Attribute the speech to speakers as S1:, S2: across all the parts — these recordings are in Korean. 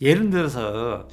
S1: 예를 들어서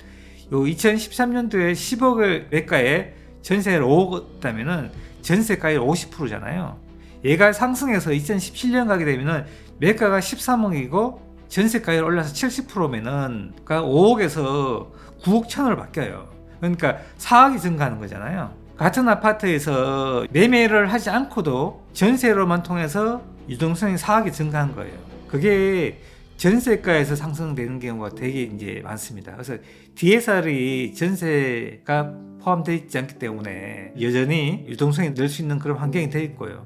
S1: 요 2013년도에 10억을 매가에 전세를 5억 했다면은 전세가율 50%잖아요. 얘가 상승해서 2017년 가게 되면은 매가가 13억이고 전세가율 올라서 70%면은 그러니까 5억에서 9억 천으로 바뀌어요. 그러니까 4억이 증가하는 거잖아요. 같은 아파트에서 매매를 하지 않고도 전세로만 통해서 유동성이 4억이 증가한 거예요. 그게 전세가에서 상승되는 경우가 되게 이제 많습니다. 그래서 DSR이 전세가 포함되어 있지 않기 때문에 여전히 유동성이 늘 수 있는 그런 환경이 되어 있고요.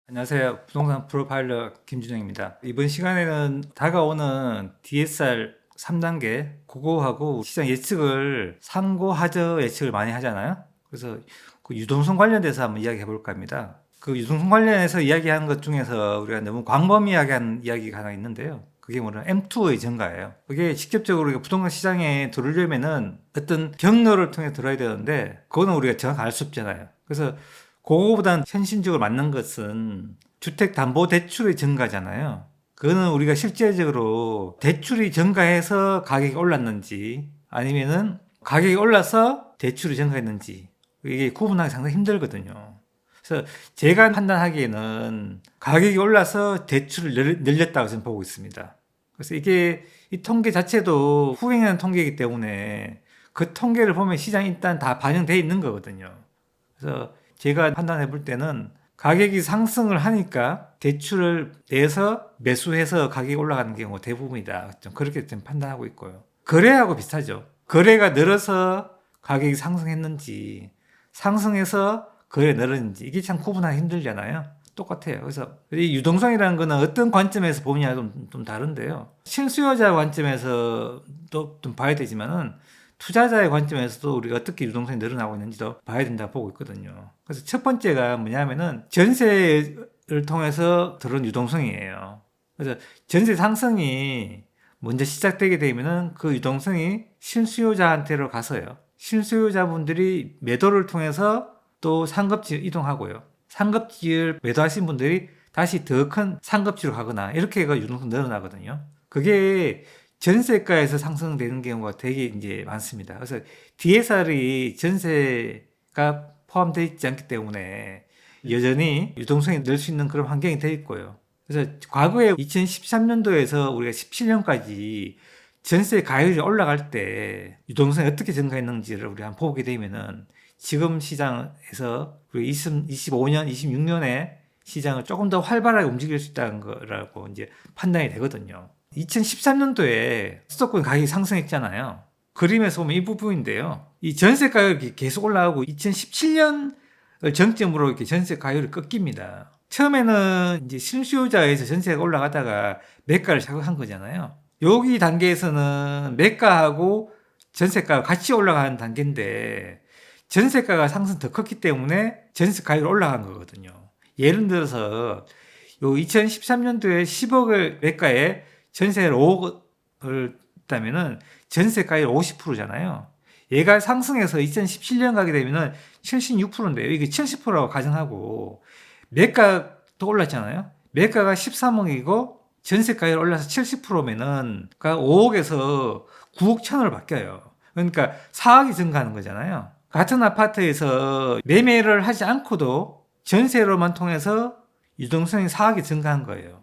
S1: 안녕하세요. 부동산 프로파일러 김준영입니다. 이번 시간에는 다가오는 DSR 3단계 그거하고 시장 예측을 상고하저 예측을 많이 하잖아요. 그래서 그 유동성 관련돼서 한번 이야기해 볼까 합니다. 그 유동성 관련해서 이야기하는 것 중에서 우리가 너무 광범위하게 이야기가 하나 있는데요. 그게 뭐냐면 M2의 증가예요. 그게 직접적으로 부동산 시장에 들어오려면은 어떤 경로를 통해 들어야 되는데 그거는 우리가 정확히 알 수 없잖아요. 그래서 그거보단 현실적으로 맞는 것은 주택담보대출의 증가잖아요. 그거는 우리가 실제적으로 대출이 증가해서 가격이 올랐는지 아니면은 가격이 올라서 대출이 증가했는지 이게 구분하기 상당히 힘들거든요. 그래서 제가 판단하기에는 가격이 올라서 대출을 늘렸다고 저는 보고 있습니다. 그래서 이게 이 통계 자체도 후행하는 통계이기 때문에 그 통계를 보면 시장이 일단 다 반영되어 있는 거거든요. 그래서 제가 판단해 볼 때는 가격이 상승을 하니까 대출을 내서 매수해서 가격이 올라가는 경우가 대부분이다. 좀 그렇게 좀 판단하고 있고요. 거래하고 비슷하죠. 거래가 늘어서 가격이 상승했는지 상승해서 거래 늘었는지 이게 참 구분하기 힘들잖아요. 똑같아요. 그래서 이 유동성이라는 거는 어떤 관점에서 보느냐 좀 다른데요. 실수요자 관점에서 또 좀 봐야 되지만은 투자자의 관점에서도 우리가 어떻게 유동성이 늘어나고 있는지도 봐야 된다고 보고 있거든요. 그래서 첫 번째가 뭐냐면은 전세를 통해서 들어온 유동성이에요. 그래서 전세 상승이 먼저 시작되게 되면은 그 유동성이 실수요자한테로 가서요. 실수요자분들이 매도를 통해서 또 상급지로 이동하고요. 상급지를 매도하신 분들이 다시 더 큰 상급지로 가거나 이렇게 해가 유동성 늘어나거든요. 그게 전세가에서 상승되는 경우가 되게 이제 많습니다. 그래서 DSR이 전세가 포함되어 있지 않기 때문에 여전히 유동성이 늘 수 있는 그런 환경이 되어 있고요. 그래서 과거에 2013년도에서 우리가 17년까지 전세 가율이 올라갈 때 유동성이 어떻게 증가했는지를 우리 한번 보게 되면은 지금 시장에서 우리 25년, 26년에 시장을 조금 더 활발하게 움직일 수 있다는 거라고 이제 판단이 되거든요. 2013년도에 수도권 가격이 상승했잖아요. 그림에서 보면 이 부분인데요. 이 전세 가격이 계속 올라가고 2017년을 정점으로 이렇게 전세 가격이 꺾입니다. 처음에는 이제 실수요자에서 전세가 올라가다가 매가를 자극한 거잖아요. 여기 단계에서는 매가하고 전세가가 같이 올라가는 단계인데 전세가가 상승 더 컸기 때문에 전세 가격이 올라간 거거든요. 예를 들어서 요 2013년도에 10억을 매가에 전세를 5억을 했다면은 전세가율 50%잖아요. 얘가 상승해서 2017년 가게 되면은 76%인데요. 이게 70%라고 가정하고 매가도 올랐잖아요. 매가가 13억이고 전세가율 올라서 70%면은 그러니까 5억에서 9억 천으로 바뀌어요. 그러니까 4억이 증가하는 거잖아요. 같은 아파트에서 매매를 하지 않고도 전세로만 통해서 유동성이 4억이 증가한 거예요.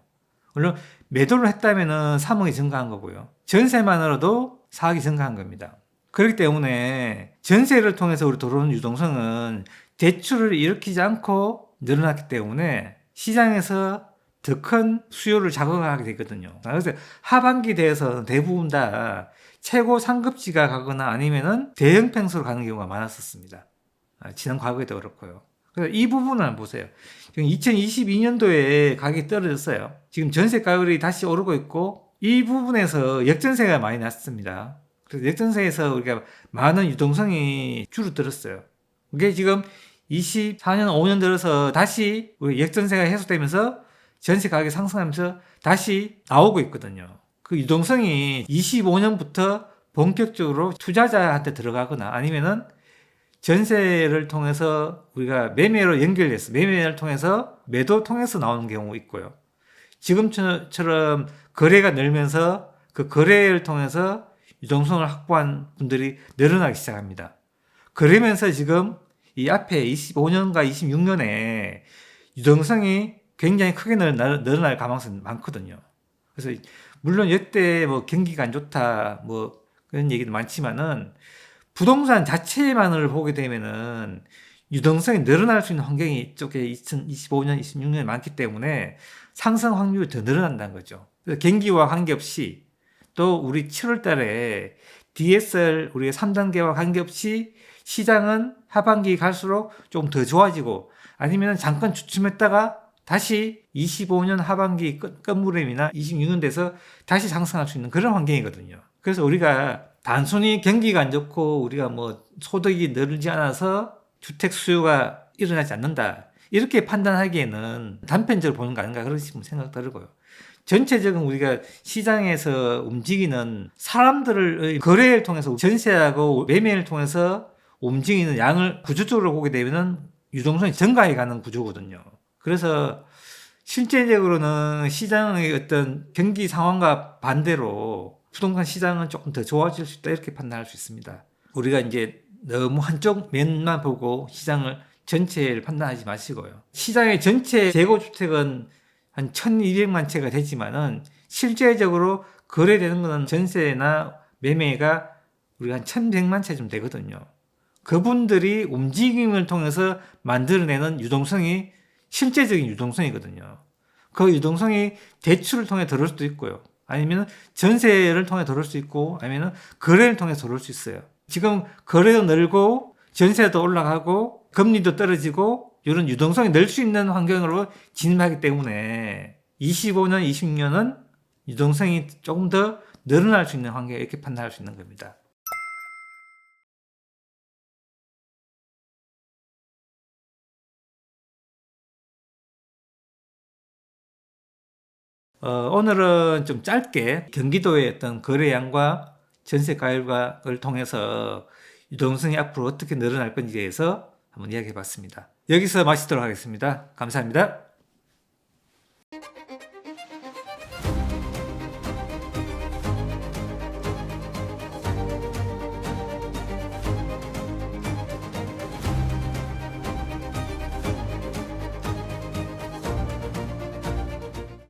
S1: 물론 매도를 했다면은 3억이 증가한 거고요. 전세만으로도 4억이 증가한 겁니다. 그렇기 때문에 전세를 통해서 우리 들어오는 유동성은 대출을 일으키지 않고 늘어났기 때문에 시장에서 더 큰 수요를 자극하게 되거든요. 그래서 하반기 대해서 대부분 다 최고 상급지가 가거나 아니면은 대형 평수로 가는 경우가 많았었습니다. 지난 과거에도 그렇고요. 그래서 이 부분을 한번 보세요. 지금 2022년도에 가격이 떨어졌어요. 지금 전세 가격이 다시 오르고 있고 이 부분에서 역전세가 많이 났습니다. 그래서 역전세에서 우리가 많은 유동성이 줄어들었어요. 그게 지금 24년, 5년 들어서 다시 우리 역전세가 해소되면서 전세 가격이 상승하면서 다시 나오고 있거든요. 그 유동성이 25년부터 본격적으로 투자자한테 들어가거나 아니면은 전세를 통해서 우리가 매매로 연결해서 매매를 통해서 매도 통해서 나오는 경우 있고요. 지금처럼 거래가 늘면서 그 거래를 통해서 유동성을 확보한 분들이 늘어나기 시작합니다. 그러면서 지금 이 앞에 25년과 26년에 유동성이 굉장히 크게 늘어날 가능성이 많거든요. 그래서 물론 이때 뭐 경기가 안 좋다 뭐 그런 얘기도 많지만은 부동산 자체만을 보게 되면은 유동성이 늘어날 수 있는 환경이 이쪽에 2025년, 26년에 많기 때문에 상승 확률이 더 늘어난다는 거죠. 그래서 경기와 관계없이 또 우리 7월 달에 DSR 우리가 3단계와 관계없이 시장은 하반기 갈수록 좀 더 좋아지고 아니면 잠깐 주춤했다가 다시 25년 하반기 끝무렵이나 26년 돼서 다시 상승할 수 있는 그런 환경이거든요. 그래서 우리가 단순히 경기가 안 좋고 우리가 뭐 소득이 늘지 않아서 주택 수요가 일어나지 않는다. 이렇게 판단하기에는 단편적으로 보는 거 아닌가 그런 생각 들고요. 전체적인 우리가 시장에서 움직이는 사람들의 거래를 통해서 전세하고 매매를 통해서 움직이는 양을 구조적으로 보게 되면은 유동성이 증가해 가는 구조거든요. 그래서 실제적으로는 시장의 어떤 경기 상황과 반대로 부동산 시장은 조금 더 좋아질 수 있다 이렇게 판단할 수 있습니다. 우리가 이제 너무 한쪽 면만 보고 시장을 전체를 판단하지 마시고요. 시장의 전체 재고주택은 한 1200만 채가 되지만은 실제적으로 거래되는 것은 전세나 매매가 우리가 한 1100만 채 좀 되거든요. 그분들이 움직임을 통해서 만들어내는 유동성이 실제적인 유동성이거든요. 그 유동성이 대출을 통해 들어올 수도 있고요. 아니면 전세를 통해 들어올 수 있고 아니면 거래를 통해 들어올 수 있어요. 지금 거래도 늘고 전세도 올라가고 금리도 떨어지고 이런 유동성이 늘 수 있는 환경으로 진입하기 때문에 25년, 26년은 유동성이 조금 더 늘어날 수 있는 환경 이렇게 판단할 수 있는 겁니다. 오늘은 좀 짧게 경기도의 어떤 거래량과 전세 가율을 통해서 유동성이 앞으로 어떻게 늘어날 건지에 대해서 한번 이야기해 봤습니다. 여기서 마치도록 하겠습니다. 감사합니다.